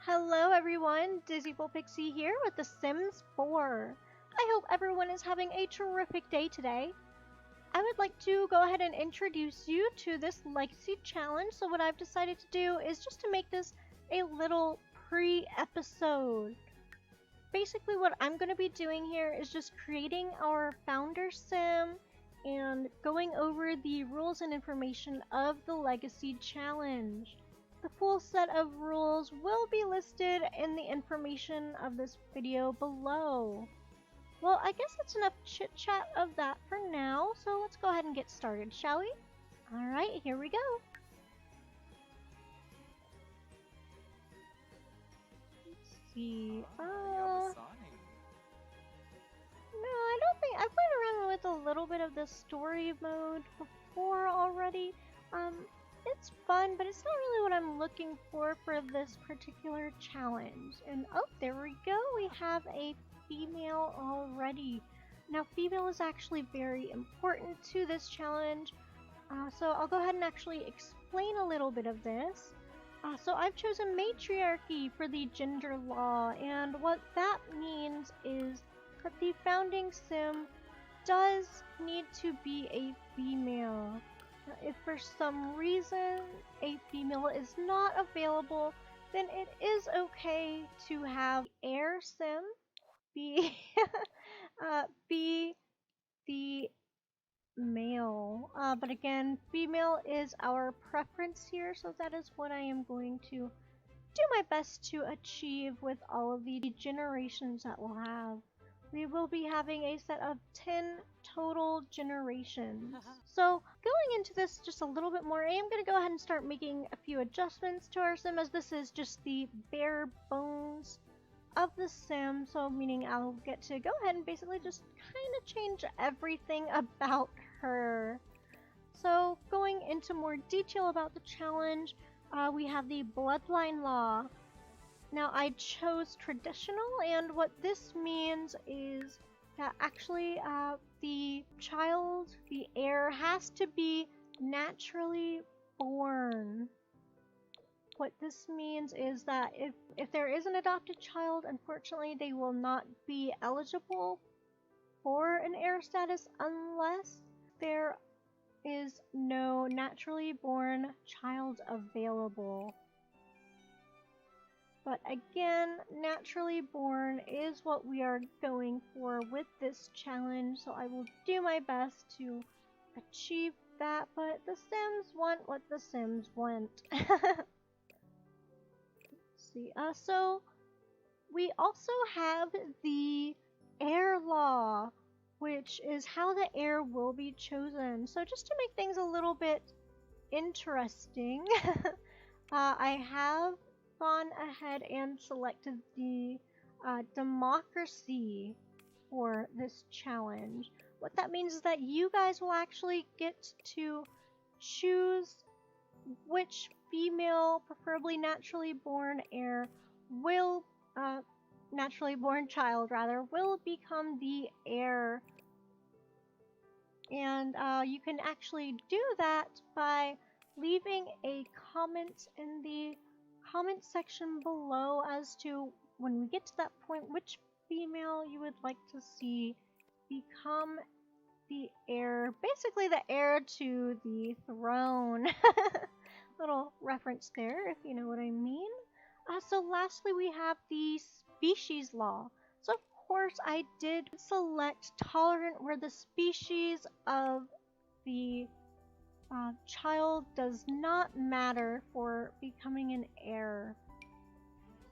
Hello everyone, Dizzyful Pixie here with The Sims 4. I hope everyone is having a terrific day today. I would like to go ahead and introduce you to this legacy challenge. So what I've decided to do is just to make this a little pre-episode. Basically what I'm going to be doing here is just creating our founder sim and going over the rules and information of the legacy challenge. The full set of rules will be listed in the information of this video below. Well, I guess that's enough chit-chat of that for now, so let's go ahead and get started, shall we? Alright, here we go. Let's see. No, I don't think I've played around with a little bit of the story mode before already. It's fun, but it's not really what I'm looking for this particular challenge. And oh, there we go. We have a female already. Now, female is actually very important to this challenge. So I'll go ahead and actually explain a little bit of this. So I've chosen matriarchy for the gender law, and what that means is that the founding sim does need to be a female. If for some reason a female is not available, then it is okay to have heir sim be be the male. But again, female is our preference here, so that is what I am going to do my best to achieve with all of the generations that we'll have. We will be having a set of 10 total generations. So going into this just a little bit more, I am going to go ahead and start making a few adjustments to our sim, as this is just the bare bones of the sim. So meaning I'll get to go ahead and basically just kind of change everything about her. So going into more detail about the challenge, we have the bloodline law. Now I chose traditional, and what this means is that actually the child, the heir, has to be naturally born. What this means is that if there is an adopted child, unfortunately they will not be eligible for an heir status unless there is no naturally born child available. But again, naturally born is what we are going for with this challenge, so I will do my best to achieve that, but the Sims want what the Sims want. Let's see, so we also have the heir law, which is how the heir will be chosen. So just to make things a little bit interesting, I have gone ahead and selected the democracy for this challenge. What that means is that you guys will actually get to choose which female, preferably naturally born heir, will naturally born child rather, will become the heir. And you can actually do that by leaving a comment in the comment section below as to, when we get to that point, which female you would like to see become the heir, basically the heir to the throne. Little reference there, if you know what I mean. So lastly, we have the species law. So of course I did select tolerant, where the species of the child does not matter for becoming an heir.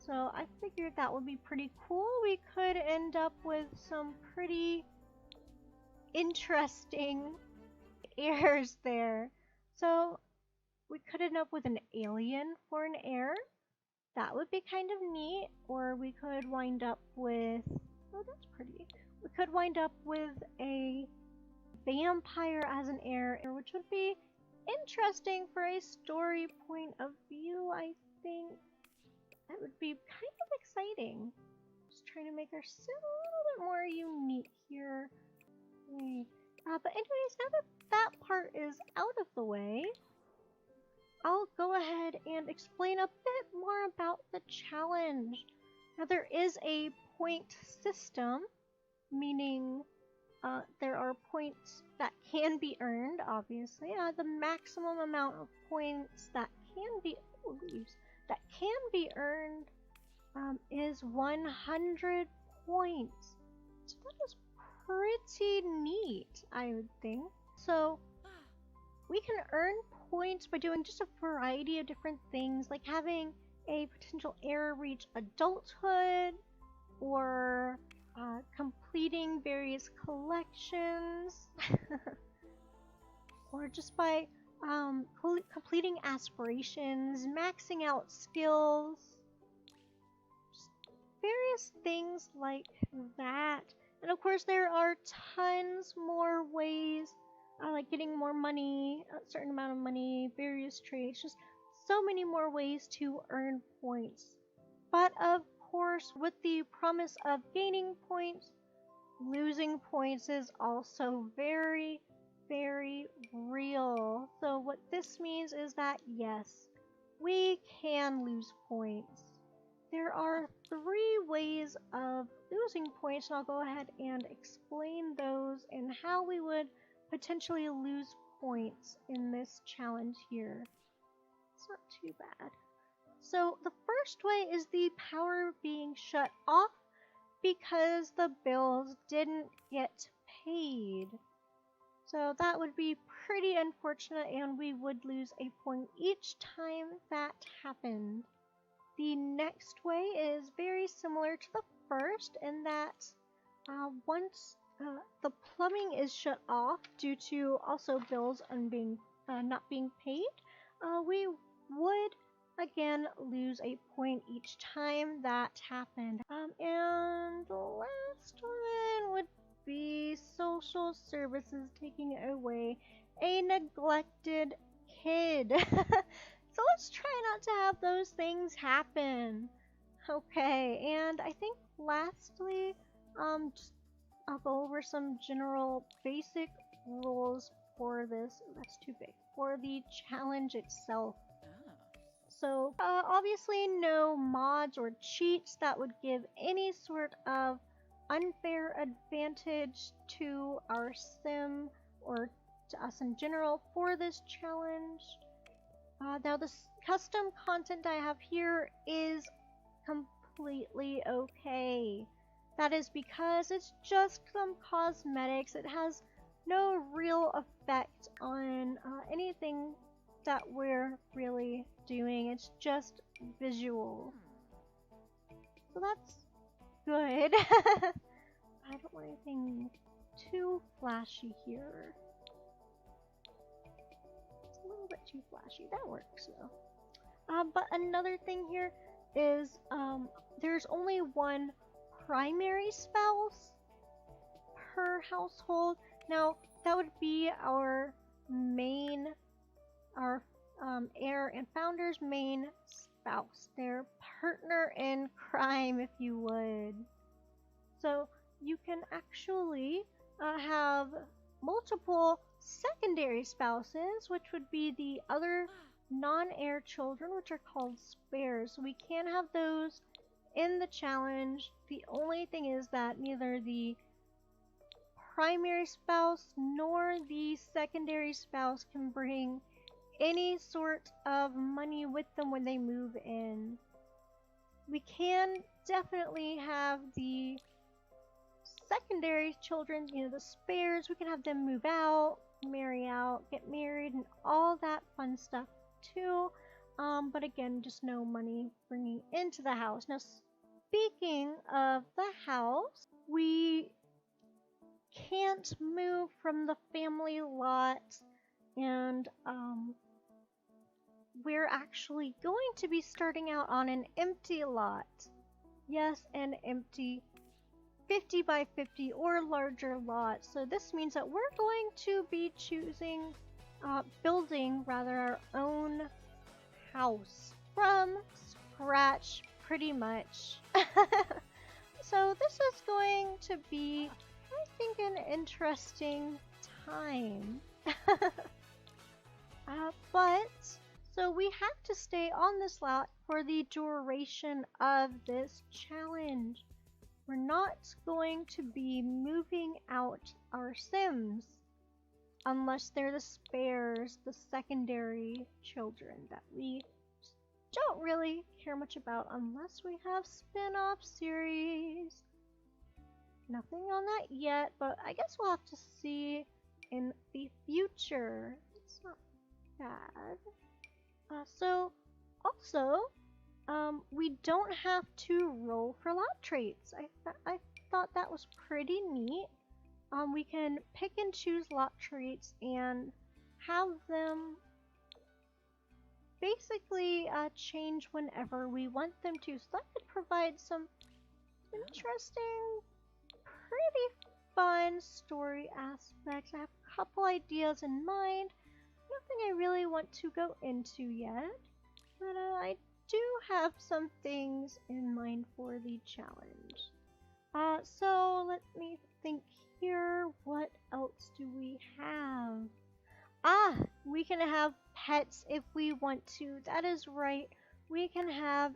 So I figured that would be pretty cool. We could end up with some pretty interesting heirs there. So we could end up with an alien for an heir. That would be kind of neat. Or we could wind up with, oh, that's pretty. We could wind up with a vampire as an heir, which would be interesting for a story point of view. I think that would be kind of exciting. Just trying to make our sim a little bit more unique here. Okay. But anyways, now that that part is out of the way, I'll go ahead and explain a bit more about the challenge. Now, there is a point system, meaning there are points that can be earned, obviously. The maximum amount of points that can be earned is 100 points. So that is pretty neat, I would think. So we can earn points by doing just a variety of different things, like having a potential heir reach adulthood, or completing various collections, or just by completing aspirations, maxing out skills, just various things like that. And of course, there are tons more ways, like getting more money, a certain amount of money, various traits, just so many more ways to earn points. But of course, with the promise of gaining points, losing points is also very, very real. So what this means is that yes, we can lose points. There are 3 ways of losing points, and I'll go ahead and explain those and how we would potentially lose points in this challenge here. It's not too bad. So the first way is the power being shut off because the bills didn't get paid. So that would be pretty unfortunate, and we would lose a point each time that happened. The next way is very similar to the first in that once the plumbing is shut off due to also bills not being paid, we would again lose a point each time that happened. And the last one would be social services taking away a neglected kid. So let's try not to have those things happen. Okay, and I think lastly, I'll go over some general basic rules for this. That's too big. For the challenge itself. So, obviously no mods or cheats that would give any sort of unfair advantage to our sim or to us in general for this challenge. Now, the custom content I have here is completely okay. That is because it's just some cosmetics. It has no real effect on anything that we're really doing. It's just visual. So that's good. I don't want anything too flashy here. It's a little bit too flashy. That works though. But another thing here is there's only one primary spouse per household. Now that would be our heir and founder's main spouse, their partner in crime, if you would. So you can actually have multiple secondary spouses, which would be the other non-heir children, which are called spares. So we can have those in the challenge. The only thing is that neither the primary spouse nor the secondary spouse can bring any sort of money with them when they move in. We can definitely have the secondary children, the spares, we can have them move out, marry out, get married, and all that fun stuff too. But again, just no money bringing into the house. Now, speaking of the house, we can't move from the family lot, and we're actually going to be starting out on an empty lot. Yes, an empty 50 by 50 or larger lot. So this means that we're going to be building our own house from scratch, pretty much. So this is going to be, I think, an interesting time. But So we have to stay on this lot for the duration of this challenge. We're not going to be moving out our Sims unless they're the spares, the secondary children that we don't really care much about unless we have spin-off series. Nothing on that yet, but I guess we'll have to see in the future. It's not bad. So, also, we don't have to roll for lot traits. I thought that was pretty neat. We can pick and choose lot traits and have them basically change whenever we want them to. So that could provide some interesting, pretty fun story aspects. I have a couple ideas in mind. Nothing I really want to go into yet, but I do have some things in mind for the challenge. So let me think here. What else do we have? Ah, we can have pets if we want to. That is right. We can have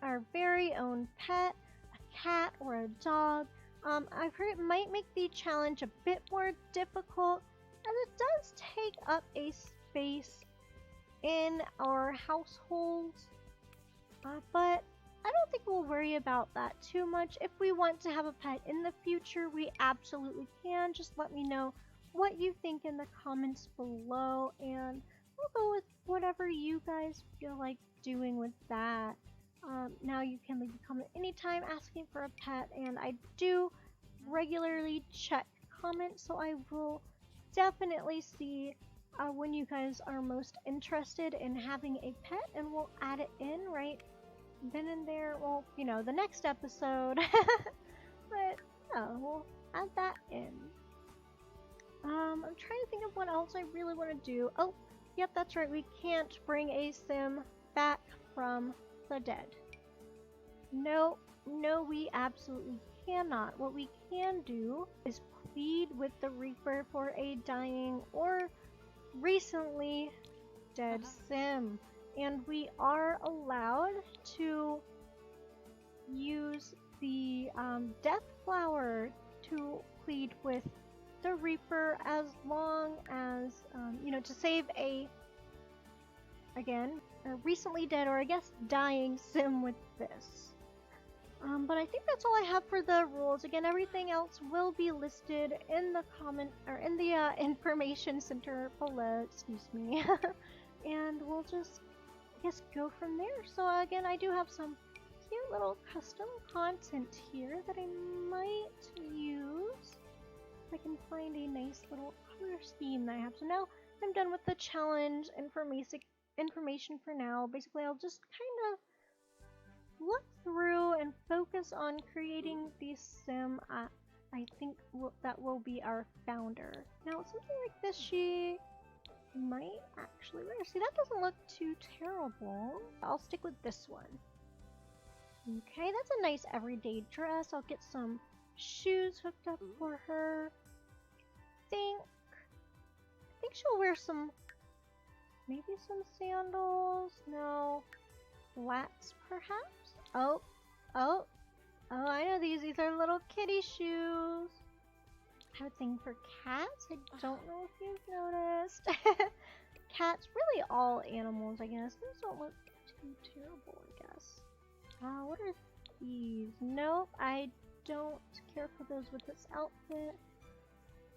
our very own pet, a cat or a dog. I've heard it might make the challenge a bit more difficult, as it does take up a space in our households. But I don't think we'll worry about that too much. If we want to have a pet in the future, we absolutely can. Just let me know what you think in the comments below, and we'll go with whatever you guys feel like doing with that. Now you can leave a comment anytime asking for a pet, and I do regularly check comments, so I will definitely see when you guys are most interested in having a pet, and we'll add it in right then and there. Well, you know, the next episode. But yeah, we'll add that in. I'm trying to think of what else I really want to do. Oh, yep, that's right. We can't bring a sim back from the dead. No, we absolutely cannot. What we can do is plead with the Reaper for a dying or recently dead sim. And we are allowed to use the death flower to plead with the Reaper, as long as, you know, to save a recently dead, or I guess dying sim with this. But I think that's all I have for the rules. Again, everything else will be listed in the comment, or in the information center below, excuse me. And we'll just, I guess, go from there. So again, I do have some cute little custom content here that I might use. I can find a nice little color scheme that I have. So now I'm done with the challenge information for now. Basically, I'll just kind of look through and focus on creating the sim. I think that will be our founder. Now, something like this, she might actually wear. See, that doesn't look too terrible. I'll stick with this one. Okay, that's a nice everyday dress. I'll get some shoes hooked up for her. I think she'll wear some, maybe some sandals. No, flats perhaps. Oh, I know these. These are little kitty shoes. I have a thing for cats. I don't know if you've noticed. Cats, really all animals, I guess. Those don't look too terrible, I guess. What are these? Nope, I don't care for those with this outfit.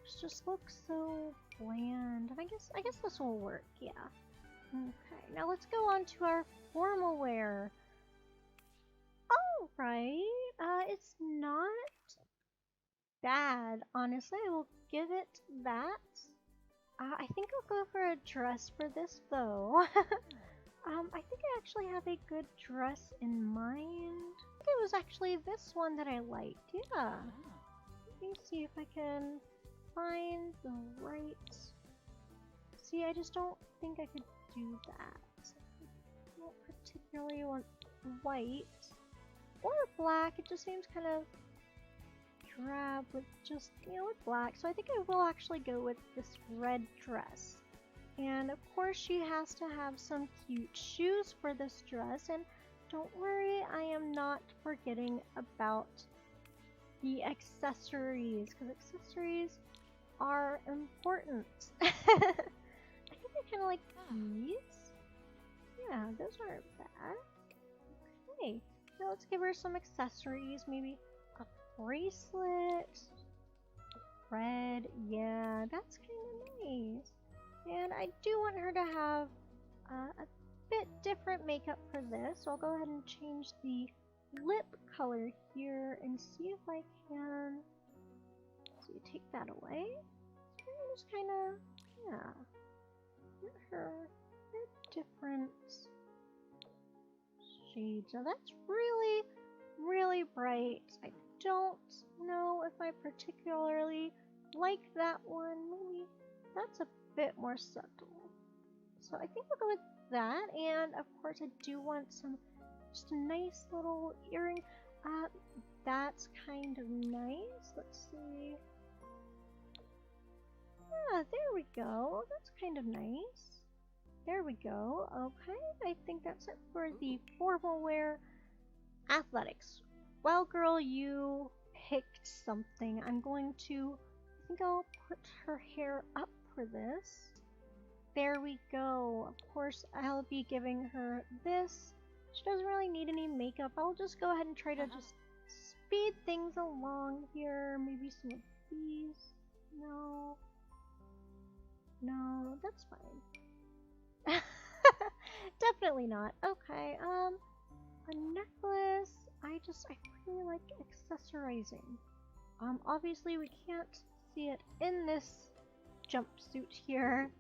This just looks so bland. And I guess this will work, yeah. Okay, now let's go on to our formal wear. Alright, it's not bad, honestly. I will give it that. I think I'll go for a dress for this, though. I think I actually have a good dress in mind. I think it was actually this one that I liked, yeah. Let me see if I can find the right... See, I just don't think I could do that. I don't particularly want white or black. It just seems kind of drab with just, you know, with black. So I think I will actually go with this red dress. And of course she has to have some cute shoes for this dress, and don't worry, I am not forgetting about the accessories, because accessories are important. I think I kind of like these. Yeah, those aren't bad. Okay, now let's give her some accessories, maybe a bracelet. Red, yeah, that's kind of nice. And I do want her to have a bit different makeup for this, so I'll go ahead and change the lip color here and see if I can. So you take that away. So I'm just kind of, yeah, get her a bit different shades. Now that's really, really bright. I don't know if I particularly like that one. Maybe that's a bit more subtle. So I think we'll go with that. And of course I do want some, just a nice little earring. That's kind of nice. Let's see. Yeah, there we go. That's kind of nice. There we go. Okay, I think that's it for the formal wear athletics. Well, girl, you picked something. I'm going to, I think I'll put her hair up for this. There we go. Of course, I'll be giving her this. She doesn't really need any makeup. I'll just go ahead and try to just speed things along here. Maybe some of these. No. No, that's fine. Definitely not. Okay, a necklace. I really like accessorizing. Obviously we can't see it in this jumpsuit here.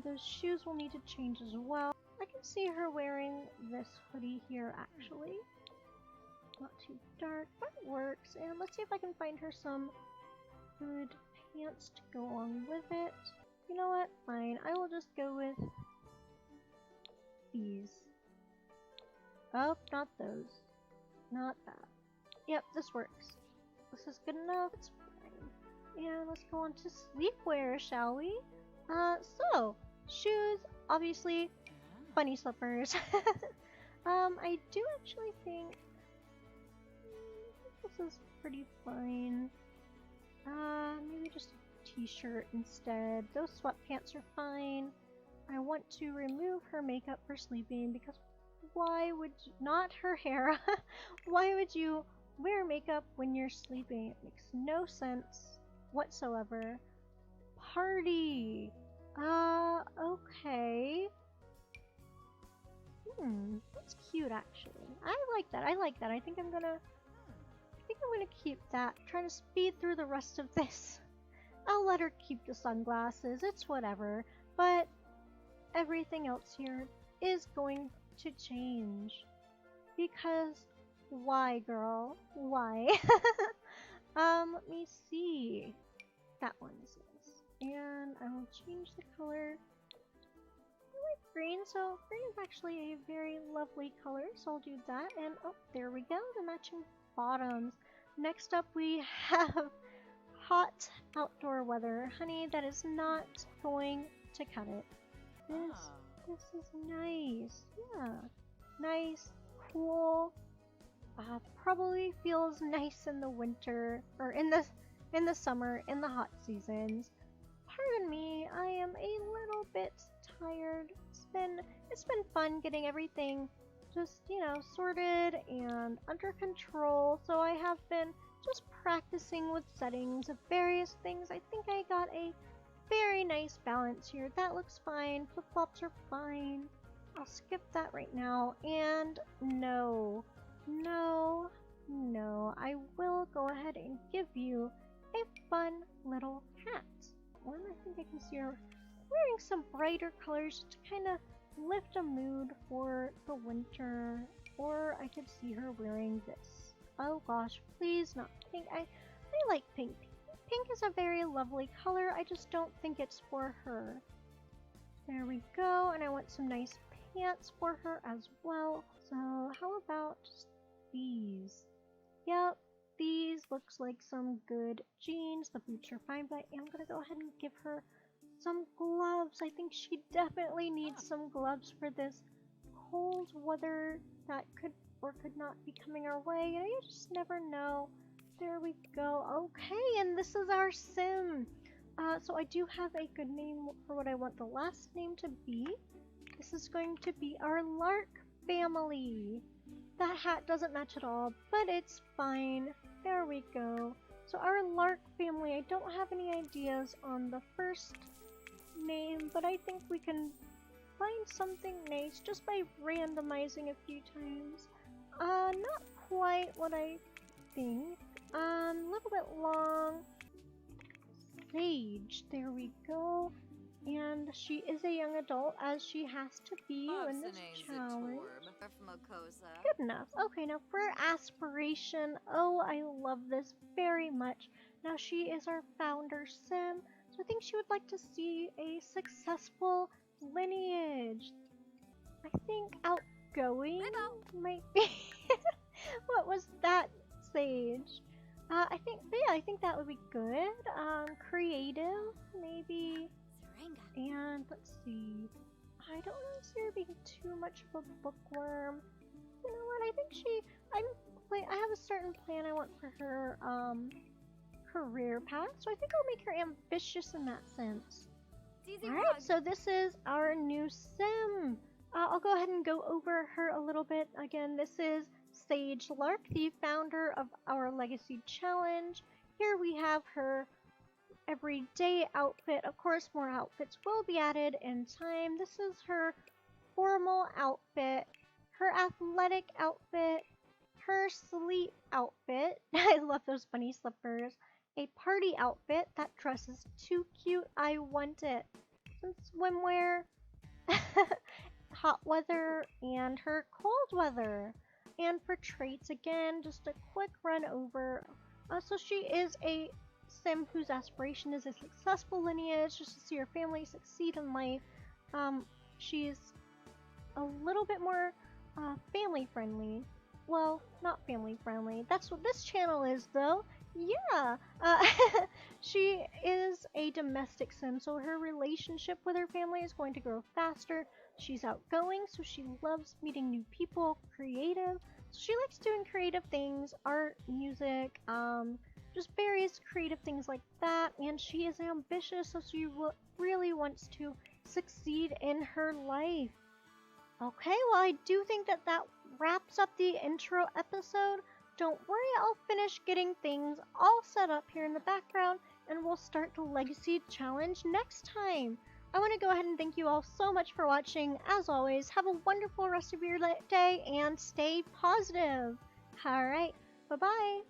Those shoes will need to change as well. I can see her wearing this hoodie here actually. Not too dark, that works. And let's see if I can find her some good pants to go along with it. You know what? Fine. I will just go with these. Oh, not those. Not that. Yep, this works. This is good enough. It's fine. And let's go on to sleepwear, shall we? So, shoes, obviously, bunny slippers. I do actually think this is pretty fine. Maybe just a t-shirt instead. Those sweatpants are fine. I want to remove her makeup for sleeping because why would you, not her hair, why would you wear makeup when you're sleeping? It makes no sense whatsoever. Party! Okay. That's cute actually. I like that, I like that. I think I'm gonna keep that. Trying to speed through the rest of this. I'll let her keep the sunglasses, it's whatever. But everything else here is going to change. Because why, girl? Why? Let me see. That one is this. And I will change the color. I like green, so green is actually a very lovely color, so I'll do that. And oh, there we go, the matching bottoms. Next up we have hot outdoor weather. Honey, that is not going to cut it. This is nice. Yeah. Nice, cool. Probably feels nice in the winter or in the summer, in the hot seasons. Pardon me, I am a little bit tired. It's been fun getting everything just, you know, sorted and under control. So I have been just practicing with settings of various things. I think I got a very nice balance here. That looks fine. Flip-flops are fine. I'll skip that right now. And no, I will go ahead and give you a fun little hat. One, I think I can see her wearing some brighter colors to kind of lift a mood for the winter. Or I could see her wearing this. Oh gosh, please not pink. I like pink. Pink is a very lovely color. I just don't think it's for her. There we go. And I want some nice pants for her as well. So how about these? Yep, these looks like some good jeans. The boots are fine, but I am gonna go ahead and give her Some gloves. I think she definitely needs some gloves for this cold weather that could or could not be coming our way. You just never know. There we go. Okay, and this is our sim. So I do have a good name for what I want the last name to be. This is going to be our Lark family. That hat doesn't match at all, but it's fine. There we go. So our Lark family, I don't have any ideas on the first name, but I think we can find something nice just by randomizing a few times. Not quite what I think. A little bit long. Sage, there we go. And she is a young adult, as she has to be in this challenge. Good enough. Okay, now for aspiration. Oh, I love this very much. Now she is our founder sim, so I think she would like to see a successful lineage. I think outgoing might be. What was that, Sage? I think that would be good. Creative, maybe. And let's see. I don't really see her being too much of a bookworm. You know what? I think I have a certain plan I want for her career path, so I think I'll make her ambitious in that sense. Alright, so this is our new sim. I'll go ahead and go over her a little bit. Again, this is Sage Lark, the founder of our Legacy Challenge. Here we have her everyday outfit. Of course, more outfits will be added in time. This is her formal outfit, her athletic outfit, her sleep outfit. I love those bunny slippers. A party outfit. That dress is too cute. I want it. Some swimwear, hot weather, and her cold weather. And for traits, again, just a quick run over. So she is a sim whose aspiration is a successful lineage, just to see her family succeed in life. She's a little bit more family friendly. Well, not family friendly. That's what this channel is, though. Yeah. She is a domestic sim, so her relationship with her family is going to grow faster. She's outgoing, so she loves meeting new people, creative. So she likes doing creative things, art, music, just various creative things like that. And she is ambitious, so she really wants to succeed in her life. Okay, well, I do think that wraps up the intro episode. Don't worry, I'll finish getting things all set up here in the background, and we'll start the Legacy Challenge next time. I want to go ahead and thank you all so much for watching. As always, have a wonderful rest of your day, and stay positive. Alright, bye-bye.